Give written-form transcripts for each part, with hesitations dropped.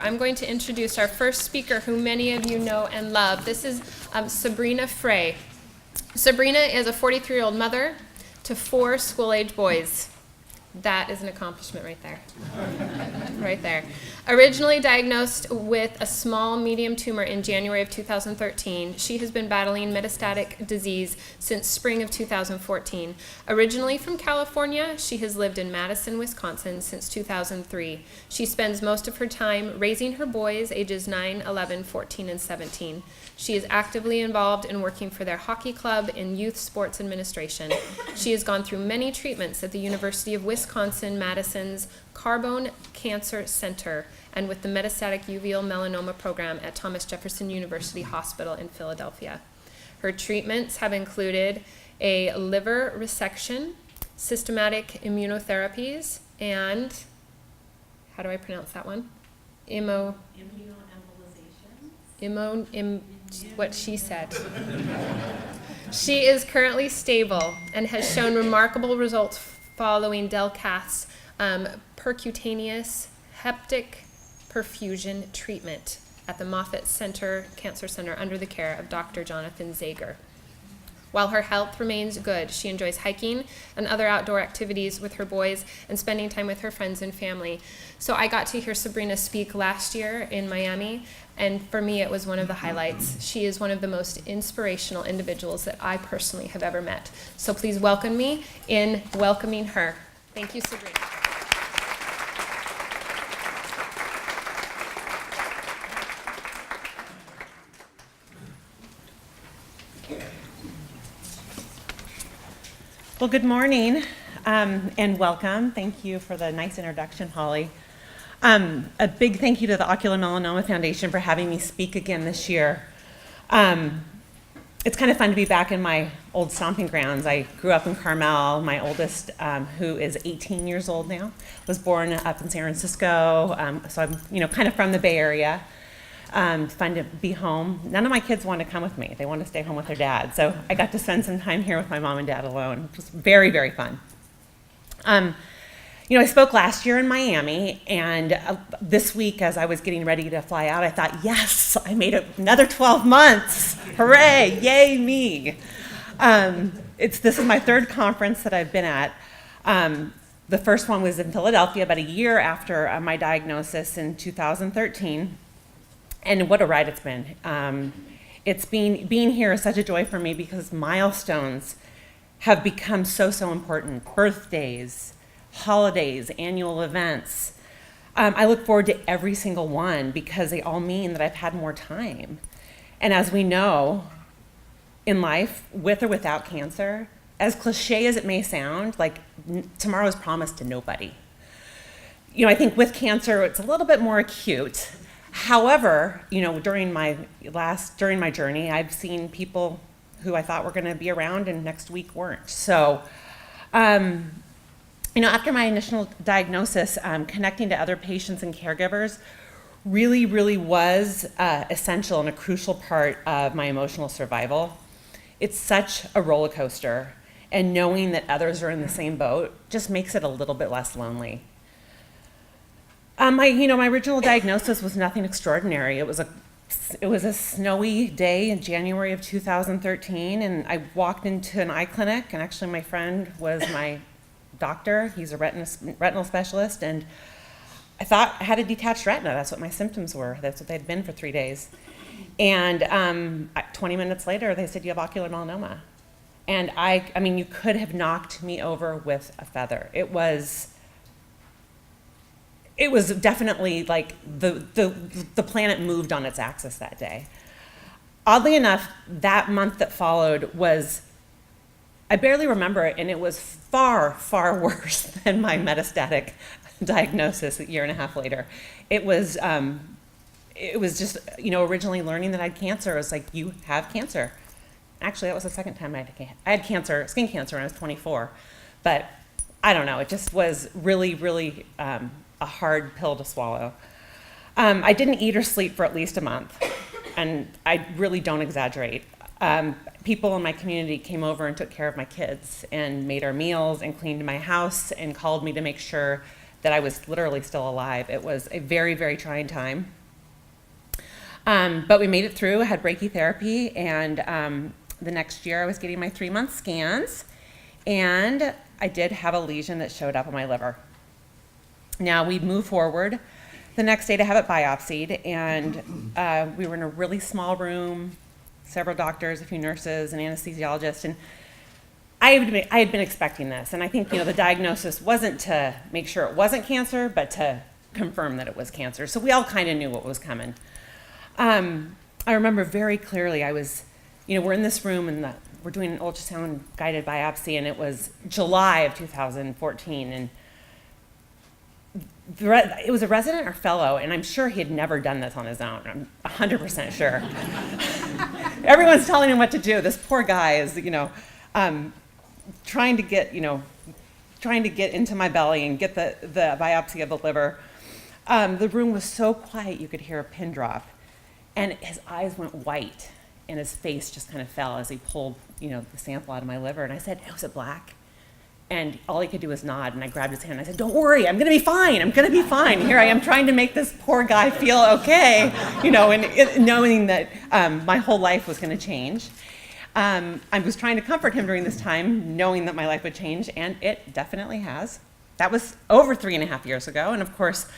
I'm going to introduce our first speaker, who many of you know and love. This is Sabrina Frey. Sabrina is a 43-year-old mother to 4 school-age boys. That is an accomplishment right there. Right there. Originally diagnosed with a small medium tumor in January of 2013, she has been battling metastatic disease since spring of 2014. Originally from California, she has lived in Madison, Wisconsin since 2003. She spends most of her time raising her boys, ages 9, 11, 14, and 17. She is actively involved in working for their hockey club in youth sports administration. She has gone through many treatments at the University of Wisconsin-Madison's Carbone Cancer Center and with the Metastatic Uveal Melanoma Program at Thomas Jefferson University Hospital in Philadelphia. Her treatments have included a liver resection, systematic immunotherapies, and, how do I pronounce that one? What she said. She is currently stable and has shown remarkable results following Delcath's Percutaneous Hepatic Perfusion treatment at the Moffitt Cancer Center under the care of Dr. Jonathan Zager. While her health remains good, she enjoys hiking and other outdoor activities with her boys and spending time with her friends and family. So I got to hear Sabrina speak last year in Miami, and for me it was one of the highlights. She is one of the most inspirational individuals that I personally have ever met. So please welcome me in welcoming her. Thank you, Sabrina. Well, good morning and welcome. Thank you for the nice introduction, Holly. A big thank you to the Ocular Melanoma Foundation for having me speak again this year. It's kind of fun to be back in my old stomping grounds. I grew up in Carmel. My oldest, who is 18 years old now, was born up in San Francisco. So I'm, kind of from the Bay Area. Fun to be home. None of my kids want to come with me. They want to stay home with their dad. So I got to spend some time here with my mom and dad alone, which was very, very fun. I spoke last year in Miami, and this week as I was getting ready to fly out, I thought, yes, I made it another 12 months. Hooray, yay me. This is my 3rd conference that I've been at. The first one was in Philadelphia about a year after my diagnosis in 2013. And what a ride it's been. Being here is such a joy for me because milestones have become so important. Birthdays, holidays, annual events. I look forward to every single one because they all mean that I've had more time. And as we know, in life, with or without cancer, as cliche as it may sound, like tomorrow is promised to nobody. I think with cancer, it's a little bit more acute. However, during my journey, I've seen people who I thought were going to be around and next week weren't. So, after my initial diagnosis, connecting to other patients and caregivers really, really was essential and a crucial part of my emotional survival. It's such a roller coaster, and knowing that others are in the same boat just makes it a little bit less lonely. My original diagnosis was nothing extraordinary. It was a snowy day in January of 2013, and I walked into an eye clinic, and actually my friend was my doctor. He's a retinal specialist, and I thought I had a detached retina. That's what my symptoms were. That's what they'd been for 3 days. And 20 minutes later, they said, you have ocular melanoma. And you could have knocked me over with a feather. It was definitely like the planet moved on its axis that day. Oddly enough, that month that followed I barely remember it, and it was far, far worse than my metastatic diagnosis a year and a half later. It was just, originally learning that I had cancer. It was like, you have cancer. Actually, that was the second time I had cancer, skin cancer, when I was 24. But I don't know, it just was really, really a hard pill to swallow. I didn't eat or sleep for at least a month, and I really don't exaggerate. People in my community came over and took care of my kids and made our meals and cleaned my house and called me to make sure that I was literally still alive. It was a very, very trying time. But we made it through. I had brachytherapy, and the next year I was getting my 3-month scans, and I did have a lesion that showed up on my liver. Now we moved forward the next day to have it biopsied, and we were in a really small room, several doctors, a few nurses, an anesthesiologist, and I had been expecting this, and I think the diagnosis wasn't to make sure it wasn't cancer, but to confirm that it was cancer. So we all kind of knew what was coming. I remember very clearly. I was, we're in this room and we're doing an ultrasound guided biopsy, and it was July of 2014, and it was a resident or fellow, and I'm sure he had never done this on his own. I'm 100% sure. Everyone's telling him what to do. This poor guy is, trying to get into my belly and get the biopsy of the liver. The room was so quiet you could hear a pin drop, and his eyes went white, and his face just kind of fell as he pulled, the sample out of my liver. And I said, "Was it black?" And all he could do was nod, and I grabbed his hand, and I said, "Don't worry, I'm gonna be fine, I'm gonna be fine." Here I am trying to make this poor guy feel okay, and knowing that my whole life was gonna change. I was trying to comfort him during this time, knowing that my life would change, and it definitely has. That was over 3.5 years ago, and of course,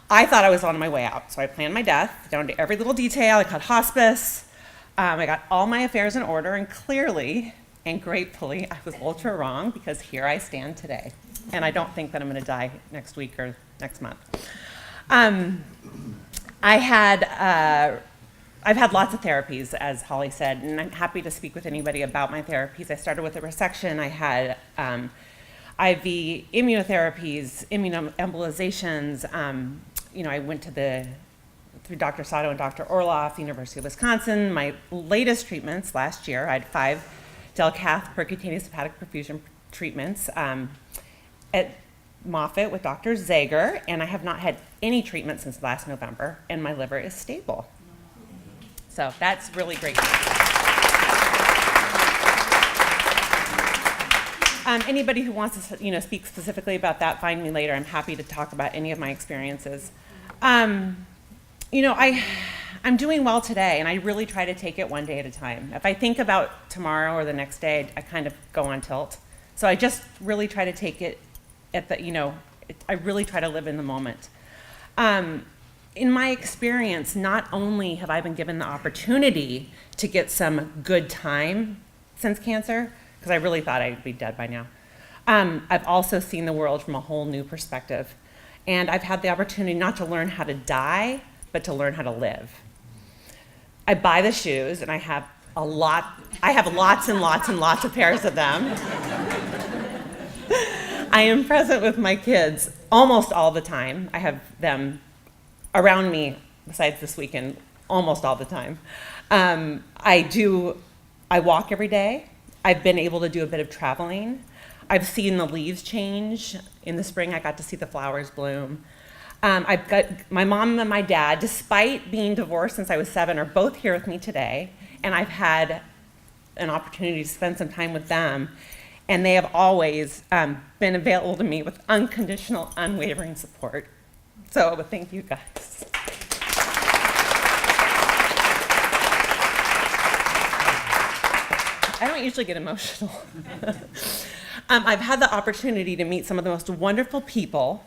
I thought I was on my way out. So I planned my death down to every little detail. I called hospice. I got all my affairs in order, and clearly and gratefully, I was ultra wrong, because here I stand today. And I don't think that I'm going to die next week or next month. I've had lots of therapies, as Holly said, and I'm happy to speak with anybody about my therapies. I started with a resection. I had IV immunotherapies, immunoembolizations. I went through Dr. Sato and Dr. Orloff, University of Wisconsin. My latest treatments last year, I had 5 Delcath Percutaneous Hepatic Perfusion treatments at Moffitt with Dr. Zager, and I have not had any treatment since last November, and my liver is stable. So that's really great. Anybody who wants to, speak specifically about that, find me later. I'm happy to talk about any of my experiences. I'm doing well today, and I really try to take it one day at a time. If I think about tomorrow or the next day, I kind of go on tilt. So I just really try to take it I really try to live in the moment. In my experience, not only have I been given the opportunity to get some good time since cancer, because I really thought I'd be dead by now, I've also seen the world from a whole new perspective. And I've had the opportunity not to learn how to die, but to learn how to live. I buy the shoes, and I have lots and lots and lots of pairs of them. I am present with my kids almost all the time. I have them around me, besides this weekend, almost all the time. I walk every day. I've been able to do a bit of traveling. I've seen the leaves change. In the spring, I got to see the flowers bloom. I've got my mom and my dad, despite being divorced since I was 7, are both here with me today, and I've had an opportunity to spend some time with them, and they have always been available to me with unconditional, unwavering support. So thank you, guys. I don't usually get emotional. I've had the opportunity to meet some of the most wonderful people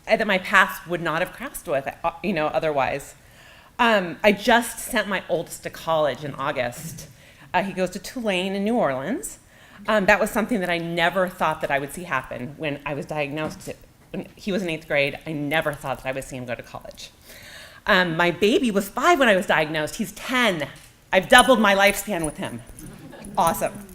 that my path would not have crossed with, otherwise. I just sent my oldest to college in August. He goes to Tulane in New Orleans. That was something that I never thought that I would see happen when I was diagnosed. When he was in 8th grade, I never thought that I would see him go to college. My baby was 5 when I was diagnosed. He's 10. I've doubled my lifespan with him. Awesome.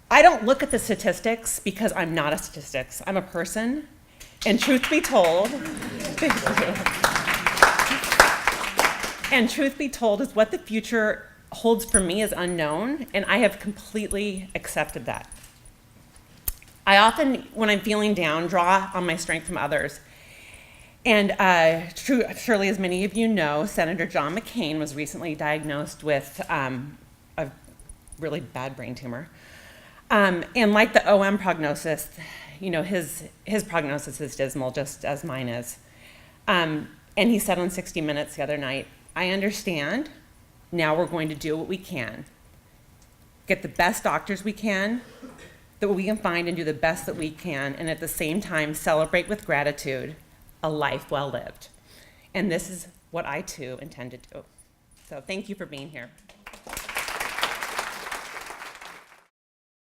I don't look at the statistics because I'm not a statistics. I'm a person. And truth be told, is what the future holds for me is unknown, and I have completely accepted that. I often, when I'm feeling down, draw on my strength from others. And surely as many of you know, Senator John McCain was recently diagnosed with a really bad brain tumor. And like the OM prognosis, his prognosis is dismal, just as mine is. And he said on 60 Minutes the other night, I understand. Now we're going to do what we can. Get the best doctors we can, that we can find, and do the best that we can, and at the same time celebrate with gratitude a life well lived. And this is what I too intend to do. So thank you for being here.